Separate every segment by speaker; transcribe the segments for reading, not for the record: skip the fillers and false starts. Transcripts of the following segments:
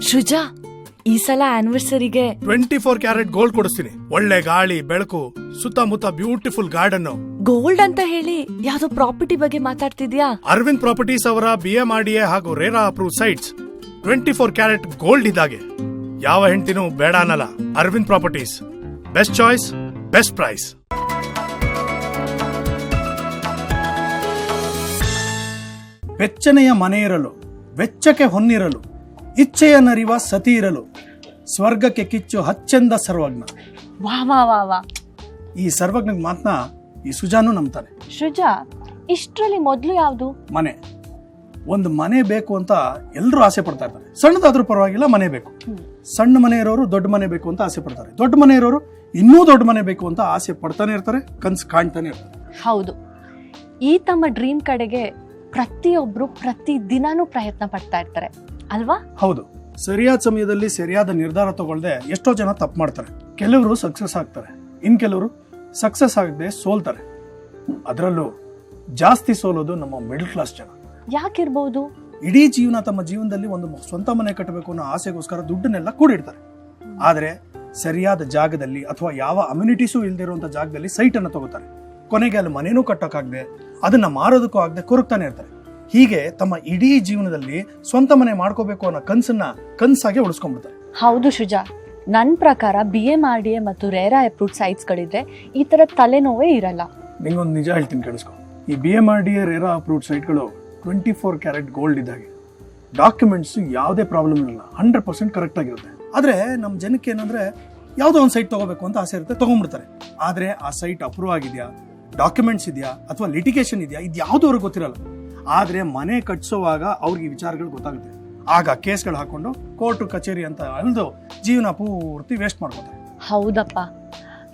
Speaker 1: ಶುಜಾ, ಈ ಸಲ ಆನಿವರ್ಸರಿಗೆ
Speaker 2: 24 carat gold ಕೊಡಿಸ್ತೀನಿ. ಒಳ್ಳೆ ಗಾಳಿ, ಬೆಳಕು, ಸುತ್ತಮುತ್ತ ಬ್ಯೂಟಿಫುಲ್ ಗಾರ್ಡನ್.
Speaker 1: ಗೋಲ್ಡ್ ಅಂತ ಹೇಳಿ ಯಾವ್ದೋ ಪ್ರಾಪರ್ಟಿ ಬಗ್ಗೆ ಮಾತಾಡ್ತಿದ್ಯಾ?
Speaker 2: ಅರವಿಂದ್ ಪ್ರಾಪರ್ಟೀಸ್ ಅವರ BMRDA ಹಾಗೂ RERA approve sites 24 carat gold ಇದ್ದಾಗೆ. ಯಾವ ಹೆಂಡತಿನೂ ಬೇಡ ಅನ್ನಲ್ಲ. Arvind properties, best choice, best price.
Speaker 3: ಬೆಚ್ಚನೆಯ ಮನೆ ಇರಲು, ವೆಚ್ಚಕ್ಕೆ ಹೊನ್ನಿರಲು, ಇಚ್ಛೆಯ ನರಿವ ಸತಿ ಇರಲು, ಸ್ವರ್ಗಕ್ಕೆ ಕಿಚ್ಚು ಹಚ್ಚೆಂದ ಸರ್ವಜ್ಞ.
Speaker 4: ವಾ ವಾ ವಾ ವಾ.
Speaker 3: ಈ ಸರ್ವಜ್ಞ ಮಾತನ್ನ ಈ ಸುಜಾನು ನಂಬ್ತಾನೆ.
Speaker 4: ಶುಜಾ, ಇಷ್ಟರಲ್ಲಿ ಮೊದಲು ಯಾವುದು?
Speaker 3: ಮನೆ. ಒಂದು ಮನೆ ಬೇಕು ಅಂತ ಎಲ್ಲರೂ ಆಸೆ ಪಡ್ತಾ ಇರ್ತಾರೆ. ಸಣ್ಣದಾದ್ರೂ ಪರವಾಗಿಲ್ಲ, ಮನೆ ಬೇಕು. ಸಣ್ಣ ಮನೆ ಇರೋರು ದೊಡ್ಡ ಮನೆ ಬೇಕು ಅಂತ ಆಸೆ ಪಡ್ತಾರೆ. ದೊಡ್ಡ ಮನೆ ಇರೋರು ಇನ್ನೂ ದೊಡ್ಡ ಮನೆ ಬೇಕು ಅಂತ ಆಸೆ ಪಡ್ತಾನೆ ಇರ್ತಾರೆ, ಕನ್ಸು ಕಾಣ್ತಾನೆ ಇರ್ತಾರೆ.
Speaker 4: ಹೌದು, ಈ ತಮ್ಮ ಡ್ರೀಮ್ ಕಡೆಗೆ ಪ್ರತಿಯೊಬ್ರು ಪ್ರತಿ ದಿನಾನೂ ಪ್ರಯತ್ನ ಪಡ್ತಾ ಇರ್ತಾರೆ ಅಲ್ವಾ?
Speaker 3: ಹೌದು, ಸರಿಯಾದ ಸಮಯದಲ್ಲಿ ಸರಿಯಾದ ನಿರ್ಧಾರ ತಗೊಳ್ದೆ ಎಷ್ಟೋ ಜನ ತಪ್ಪು ಮಾಡ್ತಾರೆ. ಕೆಲವರು ಸಕ್ಸಸ್ ಆಗ್ತಾರೆ, ಇನ್ ಕೆಲವರು ಸಕ್ಸಸ್ ಆಗದೆ ಸೋಲ್ತಾರೆ. ಅದರಲ್ಲೂ ಜಾಸ್ತಿ ಸೋಲೋದು ನಮ್ಮ ಮಿಡಲ್ ಕ್ಲಾಸ್ ಜನ.
Speaker 4: ಯಾಕಿರ್ಬೋದು?
Speaker 3: ಇಡೀ ಜೀವನ ತಮ್ಮ ಜೀವನದಲ್ಲಿ ಒಂದು ಸ್ವಂತ ಮನೆ ಕಟ್ಟಬೇಕು ಅನ್ನೋ ಆಸೆಗೋಸ್ಕರ ದುಡ್ಡನ್ನೆಲ್ಲ ಕೂಡಿಡ್ತಾರೆ. ಆದ್ರೆ ಸರಿಯಾದ ಜಾಗದಲ್ಲಿ ಅಥವಾ ಯಾವ ಅಮ್ಯುನಿಟೀಸು ಇಲ್ದಿರುವಂತ ಜಾಗದಲ್ಲಿ ಸೈಟ್ ಅನ್ನು ತಗೋತಾರೆ. ಕೊನೆಗೆ ಅಲ್ಲಿ ಮನೇನೂ ಕಟ್ಟೋಕ್ಕಾಗದೆ, ಅದನ್ನ ಮಾರೋದಕ್ಕೂ ಆಗದೆ ಕೊರಗ್ತಾನೆ ಇರ್ತಾರೆ. ಹೀಗೆ ತಮ್ಮ ಇಡೀ ಜೀವನದಲ್ಲಿ ಸ್ವಂತ ಮನೆ ಮಾಡ್ಕೋಬೇಕು ಅನ್ನೋ ಕನ್ಸಾಗೆ ಉಳಿಸ್ಕೊಂಡ್ಬಿಡ್ತಾರೆ.
Speaker 4: ಹೌದು ಶುಜಾ, ನನ್ನ ಪ್ರಕಾರ BMRDA ಮತ್ತು ರೇರಾ ಅಪ್ರೂವ್ಡ್ ಸೈಟ್ಸ್ ಗಳಿದ್ರೆ ಈ ತರ ತಲೆನೋವೇ ಇರಲ್ಲ.
Speaker 3: ನಿಂಗೊಂದು ನಿಜ ಹೇಳ್ತೀನಿ, ಕೇಳಿಸ್ಕೊ. ಈ BMRDA ರೇರಾ ಅಪ್ರೂವ್ಡ್ ಸೈಟ್ಗಳು 24 ಕ್ಯಾರೆಟ್ ಗೋಲ್ಡ್ ಇದ್ದಾಗೆ. ಡಾಕ್ಯುಮೆಂಟ್ಸ್ ಯಾವುದೇ ಪ್ರಾಬ್ಲಮ್ ಇರಲ್ಲ, 100% ಕರೆಕ್ಟ್ ಆಗಿರುತ್ತೆ. ಆದ್ರೆ ನಮ್ಮ ಜನಕ್ಕೆ ಏನಂದ್ರೆ ಯಾವುದೋ ಒಂದು ಸೈಟ್ ತಗೋಬೇಕು ಅಂತ ಆಸೆ ಇರುತ್ತೆ, ತಗೊಂಡ್ಬಿಡ್ತಾರೆ. ಆದ್ರೆ ಆ ಸೈಟ್ ಅಪ್ರೂವ್ ಆಗಿದೆಯಾ, ಡಾಕ್ಯುಮೆಂಟ್ಸ್ ಇದೆಯಾ ಅಥವಾ ಲಿಟಿಗೇಷನ್ ಇದೆಯಾ, ಇದು ಯಾವುದು ಅವ್ರಿಗೆ ಗೊತ್ತಿರಲ್ಲ. ಆದ್ರೆ ಮನೆ ಕಟ್ಸೋವಾಗ ಅವ್ರಿಗೆ ವಿಚಾರಗಳು ಗೊತ್ತಾಗುತ್ತೆ. ಆಗ ಕೇಸ್ಗಳು ಹಾಕೊಂಡು ಕೋರ್ಟ್ ಕಚೇರಿ ಅಂತ ಅಲ್ದು ಜೀವನ ಪೂರ್ತಿ ವೇಸ್ಟ್ ಮಾಡ್ಕೋತಾರೆ.
Speaker 4: ಹೌದಪ್ಪ,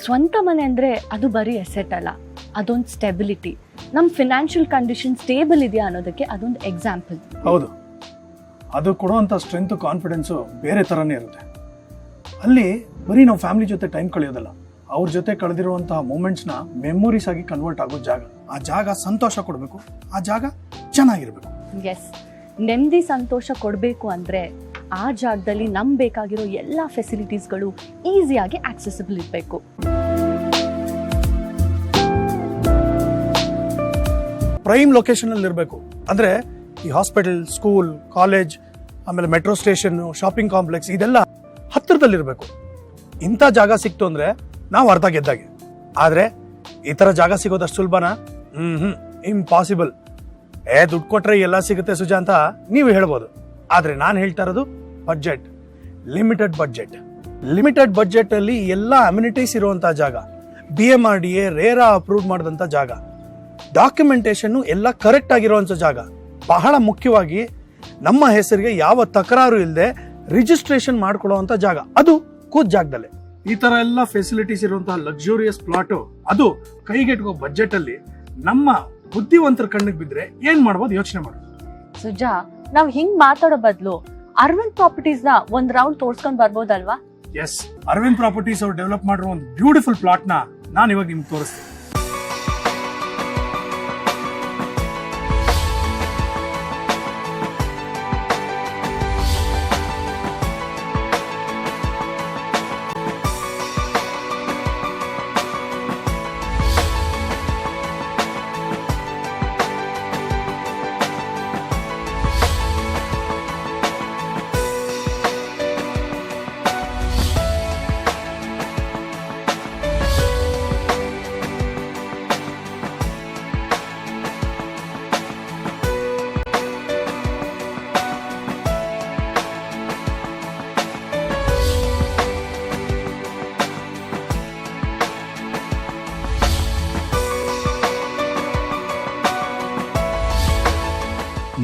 Speaker 4: ಸ್ವಂತ ಮನೆ ಅಂದ್ರೆ ಅದು ಬರೀ ಎಸೆಟ್ ಅಲ್ಲ, ಅದೊಂದು ಸ್ಟೆಬಿಲಿಟಿ. ನಮ್ಮ ಫಿನಾನ್ಷಿಯಲ್ ಕಂಡೀಷನ್ ಸ್ಟೇಬಲ್ ಇದೆಯಾ ಅನ್ನೋದಕ್ಕೆ ಅದೊಂದು ಎಕ್ಸಾಂಪಲ್.
Speaker 3: ಹೌದು, ಅದು ಕೊಡುವಂತ ಸ್ಟ್ರೆಂತ್, ಕಾನ್ಫಿಡೆನ್ಸು ಬೇರೆ ತರನೇ ಇರುತ್ತೆ. ಅಲ್ಲಿ ಬರೀ ನಾವು ಫ್ಯಾಮಿಲಿ ಜೊತೆ ಟೈಮ್ ಕಳೆಯೋದಲ್ಲ, ಅವ್ರ ಜೊತೆ ಕಳೆದಿರುವಂತಹ ಮೂಮೆಂಟ್ಸ್ನ ಮೆಮೊರೀಸ್ ಆಗಿ ಕನ್ವರ್ಟ್ ಆಗೋ ಜಾಗ. ಆ ಜಾಗ ಸಂತೋಷ ಕೊಡಬೇಕು, ಆ ಜಾಗ ಚೆನ್ನಾಗಿರ್ಬೇಕು.
Speaker 4: ಎಸ್, ನೆಮ್ಮದಿ ಸಂತೋಷ ಕೊಡಬೇಕು ಅಂದ್ರೆ ಆ ಜಾಗದಲ್ಲಿ ನಮ್ಗೆ ಬೇಕಾಗಿರೋ ಎಲ್ಲ ಫೆಸಿಲಿಟೀಸ್ಗಳು ಈಸಿಯಾಗಿ ಆಕ್ಸೆಸಿಬಲ್ ಇರಬೇಕು.
Speaker 3: ಪ್ರೈಮ್ ಲೊಕೇಶನ್ ಅಲ್ಲಿ ಇರಬೇಕು. ಅಂದ್ರೆ ಈ ಹಾಸ್ಪಿಟಲ್, ಸ್ಕೂಲ್, ಕಾಲೇಜ್, ಆಮೇಲೆ ಮೆಟ್ರೋ ಸ್ಟೇಷನ್, ಶಾಪಿಂಗ್ ಕಾಂಪ್ಲೆಕ್ಸ್ ಇದೆಲ್ಲ ಹತ್ತಿರದಲ್ಲಿರ್ಬೇಕು. ಇಂಥ ಜಾಗ ಸಿಕ್ತು ಅಂದ್ರೆ ನಾವು ಅರ್ಧ ಗೆದ್ದಾಗೆ. ಆದ್ರೆ ಈ ತರ ಜಾಗ ಸಿಗೋದಷ್ಟು ಸುಲಭನಾ? ಇಂಪಾಸಿಬಲ್. ದುಡ್ಡು ಕೊಟ್ರೆ ಎಲ್ಲ ಸಿಗುತ್ತೆ ಸುಜಾ ಅಂತ ನೀವು ಹೇಳ್ಬೋದು. ಆದ್ರೆ ನಾನು ಹೇಳ್ತಾ ಇರೋದು budget, limited budget. Limited budget ಅಲ್ಲಿ ಎಲ್ಲ ಅಮ್ಯುನಿಟೀಸ್ ಇರುವಂತಹ ಜಾಗ, BMRDA ರೇರಾ ಅಪ್ರೂವ್ ಮಾಡಿದಂತ ಜಾಗ, ಡಾಕ್ಯುಮೆಂಟೇಶನ್ ಎಲ್ಲ ಕರೆಕ್ಟ್ ಆಗಿರುವಂತ ಜಾಗ, ಬಹಳ ಮುಖ್ಯವಾಗಿ ನಮ್ಮ ಹೆಸರಿಗೆ ಯಾವ ತಕರಾರು ಇಲ್ಲದೆ ರಿಜಿಸ್ಟ್ರೇಷನ್ ಮಾಡ್ಕೊಳ್ಳುವಂತ ಜಾಗ, ಅದು ಕೂತ್ ಜಾಗದಲ್ಲೇ. ಈ ತರ ಎಲ್ಲ ಫೆಸಿಲಿಟೀಸ್ ಇರುವಂತಹ ಲಕ್ಸುರಿಯಸ್ ಪ್ಲಾಟ್, ಅದು ಕೈಗೆಟುಕೋ ಬಜೆಟ್ ಅಲ್ಲಿ ನಮ್ಮ ಬುದ್ಧಿವಂತರ ಕಣ್ಣಿಗೆ ಬಿದ್ರೆ ಏನ್ ಮಾಡ್ಬೋದು ಯೋಚನೆ ಮಾಡಿ.
Speaker 4: ಸುಜಾ, ನಾವ್ ಹಿಂಗ್ ಮಾತಾಡೋ ಬದಲು ಅರವಿಂದ್ ಪ್ರಾಪರ್ಟೀಸ್ ನ ಒಂದ್ ರೌಂಡ್ ತೋರ್ಸ್ಕೊಂಡ್ ಬರ್ಬೋದಲ್ವಾ?
Speaker 3: ಎಸ್, ಅರವಿಂದ್ ಪ್ರಾಪರ್ಟೀಸ್ ಅವ್ರು ಡೆವಲಪ್ ಮಾಡಿರೋ ಒಂದು ಬ್ಯೂಟಿಫುಲ್ ಪ್ಲಾಟ್ ನ ನಾನು ಇವಾಗ ನಿಮ್ಗೆ ತೋರಿಸ್ತೀನಿ.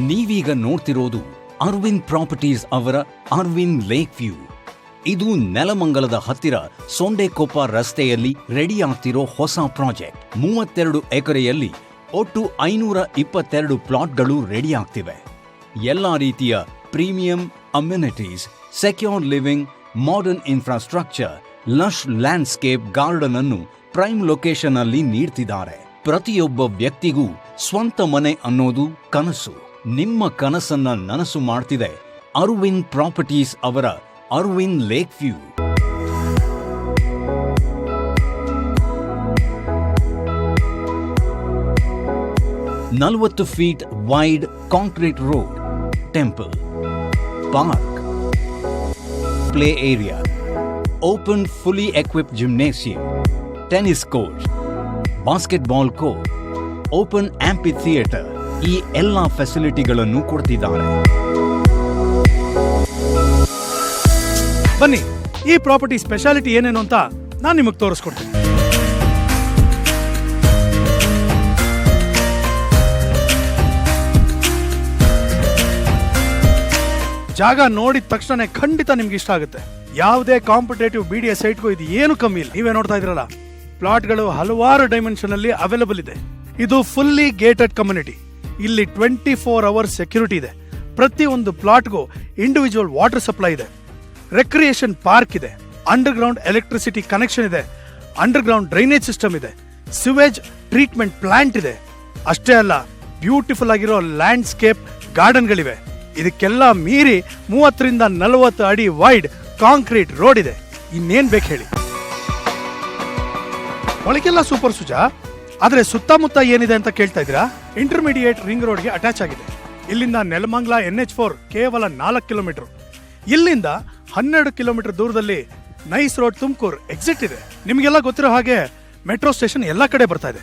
Speaker 5: ನೀವೀಗ ನೋಡ್ತಿರೋದು ಅರವಿಂದ್ ಪ್ರಾಪರ್ಟೀಸ್ ಅವರ ಅರವಿಂದ್ ಲೇಕ್ ವ್ಯೂ. ಇದು ನೆಲಮಂಗಲದ ಹತ್ತಿರ ಸೊಂಡೆಕೊಪ್ಪ ರಸ್ತೆಯಲ್ಲಿ ರೆಡಿ ಆಗ್ತಿರೋ ಹೊಸ ಪ್ರಾಜೆಕ್ಟ್. 32 ಎಕರೆಯಲ್ಲಿ ಒಟ್ಟು 522 ಪ್ಲಾಟ್ಗಳು ರೆಡಿ ಆಗ್ತಿವೆ. ಎಲ್ಲ ರೀತಿಯ premium amenities, secure living, modern infrastructure, lush landscape garden ಅನ್ನು ಪ್ರೈಮ್ ಲೊಕೇಶನ್ ಅಲ್ಲಿ ನೀಡ್ತಿದ್ದಾರೆ. ಪ್ರತಿಯೊಬ್ಬ ವ್ಯಕ್ತಿಗೂ ಸ್ವಂತ ಮನೆ ಅನ್ನೋದು ಕನಸು. ನಿಮ್ಮ ಕನಸನ್ನ ನನಸು ಮಾಡ್ತಿದೆ ಅರವಿಂದ್ ಪ್ರಾಪರ್ಟೀಸ್ ಅವರ ಅರವಿಂದ್ ಲೇಕ್ ವ್ಯೂ. ನಲವತ್ತು feet wide concrete road, temple, park, play area, open fully equipped gymnasium, tennis court, basketball court, open amphitheatre, ಈ ಎಲ್ಲ ಫೆಸಿಲಿಟಿಗಳನ್ನು ಕೊಡ್ತಿದ್ದಾರೆ.
Speaker 3: ಬನ್ನಿ, ಈ ಪ್ರಾಪರ್ಟಿ ಸ್ಪೆಷಾಲಿಟಿ ಏನೇನು ಅಂತ ನಾನು ನಿಮಗೆ ತೋರಿಸ್ಕೊಡ್ತೀನಿ. ಜಾಗ ನೋಡಿದ ತಕ್ಷಣ ಖಂಡಿತ ನಿಮ್ಗೆ ಇಷ್ಟ ಆಗುತ್ತೆ. ಯಾವುದೇ ಕಾಂಪಿಟೇಟಿವ್ BDA ಸೈಟ್ಗೂ ಇದು ಏನು ಕಮ್ಮಿ ಇಲ್ಲ. ನೀವೇ ನೋಡ್ತಾ ಇದ್ರಲ್ಲ, ಪ್ಲಾಟ್ಗಳು ಹಲವಾರು ಡೈಮೆನ್ಷನ್ ಅಲ್ಲಿ ಅವೈಲಬಲ್ ಇದೆ. ಇದು ಫುಲ್ಲಿ ಗೇಟೆಡ್ ಕಮ್ಯುನಿಟಿ. ಇಲ್ಲಿ 24 ಅವರ್ಸ್ ಸೆಕ್ಯೂರಿಟಿ ಇದೆ. ಪ್ರತಿ ಒಂದು ಪ್ಲಾಟ್ಗೂ ಇಂಡಿವಿಜುವಲ್ ವಾಟರ್ ಸಪ್ಲೈ ಇದೆ, ರೆಕ್ರಿಯೇಷನ್ ಪಾರ್ಕ್ ಇದೆ, ಅಂಡರ್ ಗ್ರೌಂಡ್ ಎಲೆಕ್ಟ್ರಿಸಿಟಿ ಕನೆಕ್ಷನ್ ಇದೆ, ಅಂಡರ್ ಗ್ರೌಂಡ್ ಡ್ರೈನೇಜ್ ಸಿಸ್ಟಮ್ ಇದೆ, ಸಿವೇಜ್ ಟ್ರೀಟ್ಮೆಂಟ್ ಪ್ಲಾಂಟ್ ಇದೆ. ಅಷ್ಟೇ ಅಲ್ಲ, ಬ್ಯೂಟಿಫುಲ್ ಆಗಿರೋ ಲ್ಯಾಂಡ್ಸ್ಕೇಪ್ ಗಾರ್ಡನ್ಗಳಿವೆ. ಇದಕ್ಕೆಲ್ಲ ಮೀರಿ 30 ರಿಂದ 40 ಅಡಿ ವೈಡ್ ಕಾಂಕ್ರೀಟ್ ರೋಡ್ ಇದೆ. ಇನ್ನೇನ್ ಬೇಕು ಹೇಳಿ. ಒಳಗೆಲ್ಲ ಸೂಪರ್ ಸುಜಾ. ಆದ್ರೆ ಸುತ್ತಮುತ್ತ ಏನಿದೆ ಅಂತ ಕೇಳ್ತಾ ಇದ್ದೀರಾ? ಇಂಟರ್ಮೀಡಿಯೇಟ್ ರಿಂಗ್ ರೋಡ್ಗೆ ಅಟ್ಯಾಚ್ ಆಗಿದೆ. ಇಲ್ಲಿಂದ ನೆಲಮಂಗಲ NH4 ಕೇವಲ 4 ಕಿಲೋಮೀಟರ್. ಇಲ್ಲಿಂದ 12 ಕಿಲೋಮೀಟರ್ ದೂರದಲ್ಲಿ ನೈಸ್ ರೋಡ್ ತುಮಕೂರು ಎಕ್ಸಿಟ್ ಇದೆ. ನಿಮಗೆಲ್ಲ ಗೊತ್ತಿರೋ ಹಾಗೆ ಮೆಟ್ರೋ ಸ್ಟೇಷನ್ ಎಲ್ಲ ಕಡೆ ಬರ್ತಾ ಇದೆ.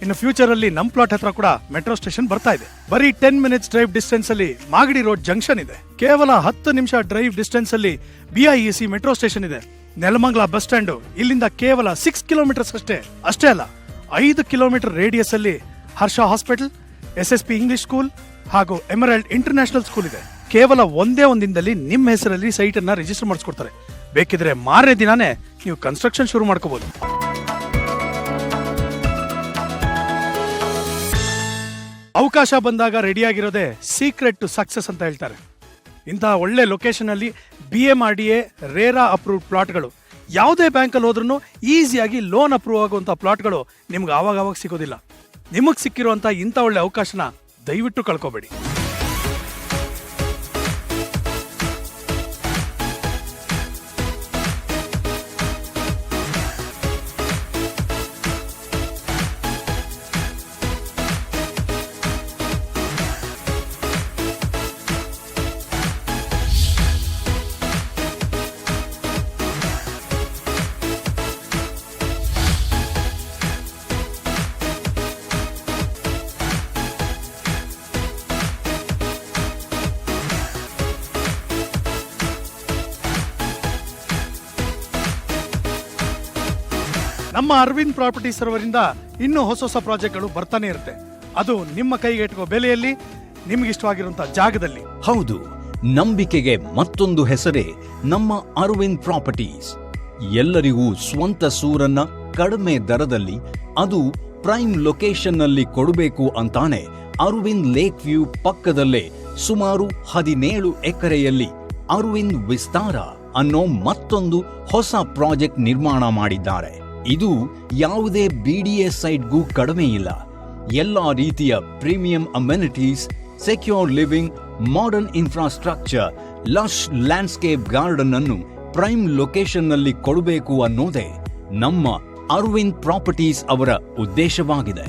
Speaker 3: ಇನ್ನು ಫ್ಯೂಚರ್ ಅಲ್ಲಿ ನಮ್ ಪ್ಲಾಟ್ ಹತ್ರ ಕೂಡ ಮೆಟ್ರೋ ಸ್ಟೇಷನ್ ಬರ್ತಾ ಇದೆ. ಬರೀ 10 ಮಿನಿಟ್ಸ್ ಡ್ರೈವ್ ಡಿಸ್ಟೆನ್ಸ್ ಅಲ್ಲಿ ಮಾಗಡಿ ರೋಡ್ ಜಂಕ್ಷನ್ ಇದೆ. ಕೇವಲ 10 ನಿಮಿಷ ಡ್ರೈವ್ ಡಿಸ್ಟೆನ್ಸ್ ಅಲ್ಲಿ BIEC ಮೆಟ್ರೋ ಸ್ಟೇಷನ್ ಇದೆ. ನೆಲಮಂಗಲ ಬಸ್ ಸ್ಟ್ಯಾಂಡ್ ಇಲ್ಲಿಂದ ಕೇವಲ 6 ಕಿಲೋಮೀಟರ್ಸ್ ಅಷ್ಟೇ. ಅಷ್ಟೇ ಅಲ್ಲ, 5 ಕಿಲೋಮೀಟರ್ ರೇಡಿಯಸ್ ಅಲ್ಲಿ ಹರ್ಷ ಹಾಸ್ಪಿಟಲ್, SSP ಇಂಗ್ಲಿಷ್ ಸ್ಕೂಲ್ ಹಾಗೂ ಎಮರಾಲ್ಡ್ ಇಂಟರ್ನ್ಯಾಷನಲ್ ಸ್ಕೂಲ್ ಇದೆ. ಕೇವಲ ಒಂದೇ ದಿನದಲ್ಲಿ ನಿಮ್ಮ ಹೆಸರಲ್ಲಿ ಸೈಟ್ ಅನ್ನ ರಿಜಿಸ್ಟರ್ ಮಾಡಿಸ್ಕೊಡ್ತಾರೆ. ಬೇಕಿದ್ರೆ ಮಾರನೇ ದಿನಾನೇ ನೀವು ಕನ್ಸ್ಟ್ರಕ್ಷನ್ ಶುರು ಮಾಡ್ಕೋಬಹುದು. ಅವಕಾಶ ಬಂದಾಗ ರೆಡಿಯಾಗಿರೋದೇ ಸೀಕ್ರೆಟ್ ಟು ಸಕ್ಸಸ್ ಅಂತ ಹೇಳ್ತಾರೆ. ಇಂತಹ ಒಳ್ಳೆ ಲೊಕೇಶನ್ ಅಲ್ಲಿ BMRDA ರೇರಾ ಅಪ್ರೂವ್ಡ್ ಪ್ಲಾಟ್ಗಳು, ಯಾವುದೇ ಬ್ಯಾಂಕಲ್ಲಿ ಹೋದ್ರೂ ಈಸಿಯಾಗಿ ಲೋನ್ ಅಪ್ರೂವ್ ಆಗುವಂತ ಪ್ಲಾಟ್ಗಳು ನಿಮ್ಗೆ ಆವಾಗ ಸಿಗೋದಿಲ್ಲ. ನಿಮಗ್ ಸಿಕ್ಕಿರುವಂತ ಇಂಥ ಒಳ್ಳೆ ಅವಕಾಶನ ದಯವಿಟ್ಟು ಕಳ್ಕೋಬೇಡಿ. ನಮ್ಮ ಅರವಿಂದ್ ಪ್ರಾಪರ್ಟಿ ಸರ್ವರಿಂದ ಇನ್ನೂ ಹೊಸ ಪ್ರಾಜೆಕ್ಟ್ಗಳು ಬರ್ತಾನೆ ಇರುತ್ತೆ. ಅದು ನಿಮ್ಮ ಕೈಗೆಟುಕೋ ಬೆಲೆಯಲ್ಲಿ, ನಿಮ್ಗೆ ಇಷ್ಟವಾಗಿರುವಂತಹ ಜಾಗದಲ್ಲಿ.
Speaker 5: ಹೌದು, ನಂಬಿಕೆಗೆ ಮತ್ತೊಂದು ಹೆಸರೇ ನಮ್ಮ ಅರವಿಂದ್ ಪ್ರಾಪರ್ಟೀಸ್. ಎಲ್ಲರಿಗೂ ಸ್ವಂತ ಸೂರನ್ನ ಕಡಿಮೆ ದರದಲ್ಲಿ, ಅದು ಪ್ರೈಮ್ ಲೊಕೇಶನ್ ನಲ್ಲಿ ಕೊಡಬೇಕು ಅಂತಾನೆ ಅರವಿಂದ್ ಲೇಕ್ ವ್ಯೂ ಪಕ್ಕದಲ್ಲೇ ಸುಮಾರು 17 ಎಕರೆಯಲ್ಲಿ ಅರವಿಂದ್ ವಿಸ್ತಾರ ಅನ್ನೋ ಮತ್ತೊಂದು ಹೊಸ ಪ್ರಾಜೆಕ್ಟ್ ನಿರ್ಮಾಣ ಮಾಡಿದ್ದಾರೆ. ಇದು ಯಾವುದೇ BDA ಸೈಟ್ಗೂ ಕಡಿಮೆ ಇಲ್ಲ. ಎಲ್ಲಾ ರೀತಿಯ premium amenities, secure living, modern infrastructure, lush landscape garden ಅನ್ನು ಪ್ರೈಮ್ ಲೊಕೇಶನ್ ನಲ್ಲಿ ಕೊಡಬೇಕು ಅನ್ನೋದೇ ನಮ್ಮ ಅರವಿಂದ್ ಪ್ರಾಪರ್ಟೀಸ್ ಅವರ ಉದ್ದೇಶವಾಗಿದೆ.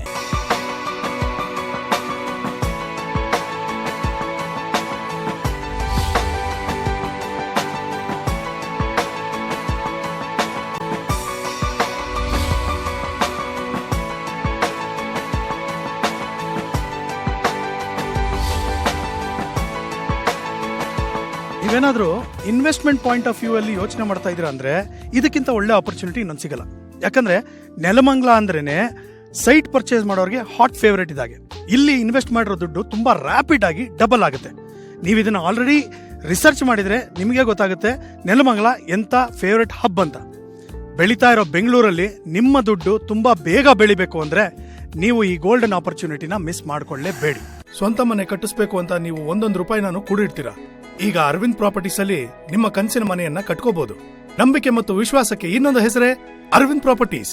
Speaker 3: ನೀವೇನಾದ್ರೂ ಇನ್ವೆಸ್ಟ್ಮೆಂಟ್ ಪಾಯಿಂಟ್ ಆಫ್ ವ್ಯೂ ಅಲ್ಲಿ ಯೋಚನೆ ಮಾಡ್ತಾ ಇದ್ದೀರಾ ಅಂದ್ರೆ ಇದಕ್ಕಿಂತ ಒಳ್ಳೆ ಆಪರ್ಚುನಿಟಿ ಇನ್ನೊಂದು ಸಿಗಲ್ಲ. ಯಾಕಂದ್ರೆ ನೆಲಮಂಗಲ ಅಂದ್ರೇನೆ ಸೈಟ್ ಪರ್ಚೇಸ್ ಮಾಡೋರಿಗೆ ಹಾಟ್ ಫೇವರೇಟ್ ಇದಾಗೆ. ಇಲ್ಲಿ ಇನ್ವೆಸ್ಟ್ ಮಾಡಿರೋ ದುಡ್ಡು ತುಂಬಾ ರ್ಯಾಪಿಡ್ ಆಗಿ ಡಬಲ್ ಆಗುತ್ತೆ. ನೀವು ಇದನ್ನ ಆಲ್ರೆಡಿ ರಿಸರ್ಚ್ ಮಾಡಿದ್ರೆ ನಿಮಗೆ ಗೊತ್ತಾಗುತ್ತೆ ನೆಲಮಂಗಲ ಎಂತ ಫೇವರೇಟ್ ಹಬ್ ಅಂತ. ಬೆಳೀತಾ ಇರೋ ಬೆಂಗಳೂರಲ್ಲಿ ನಿಮ್ಮ ದುಡ್ಡು ತುಂಬಾ ಬೇಗ ಬೆಳಿಬೇಕು ಅಂದ್ರೆ ನೀವು ಈ ಗೋಲ್ಡನ್ ಆಪರ್ಚುನಿಟಿನ ಮಿಸ್ ಮಾಡ್ಕೊಳ್ಳೇಬೇಡಿ.
Speaker 2: ಸ್ವಂತ ಮನೆ ಕಟ್ಟಿಸ್ಬೇಕು ಅಂತ ನೀವು 1 ರೂಪಾಯಿನಾನು ಕೂಡಿಡ್ತೀರಾ. ಈಗ ಅರವಿಂದ್ ಪ್ರಾಪರ್ಟೀಸ್ ಅಲ್ಲಿ ನಿಮ್ಮ ಕನಸಿನ ಮನೆಯನ್ನ ಕಟ್ಕೋಬಹುದು. ನಂಬಿಕೆ ಮತ್ತು ವಿಶ್ವಾಸಕ್ಕೆ ಇನ್ನೊಂದು ಹೆಸರೇ ಅರವಿಂದ್ ಪ್ರಾಪರ್ಟೀಸ್.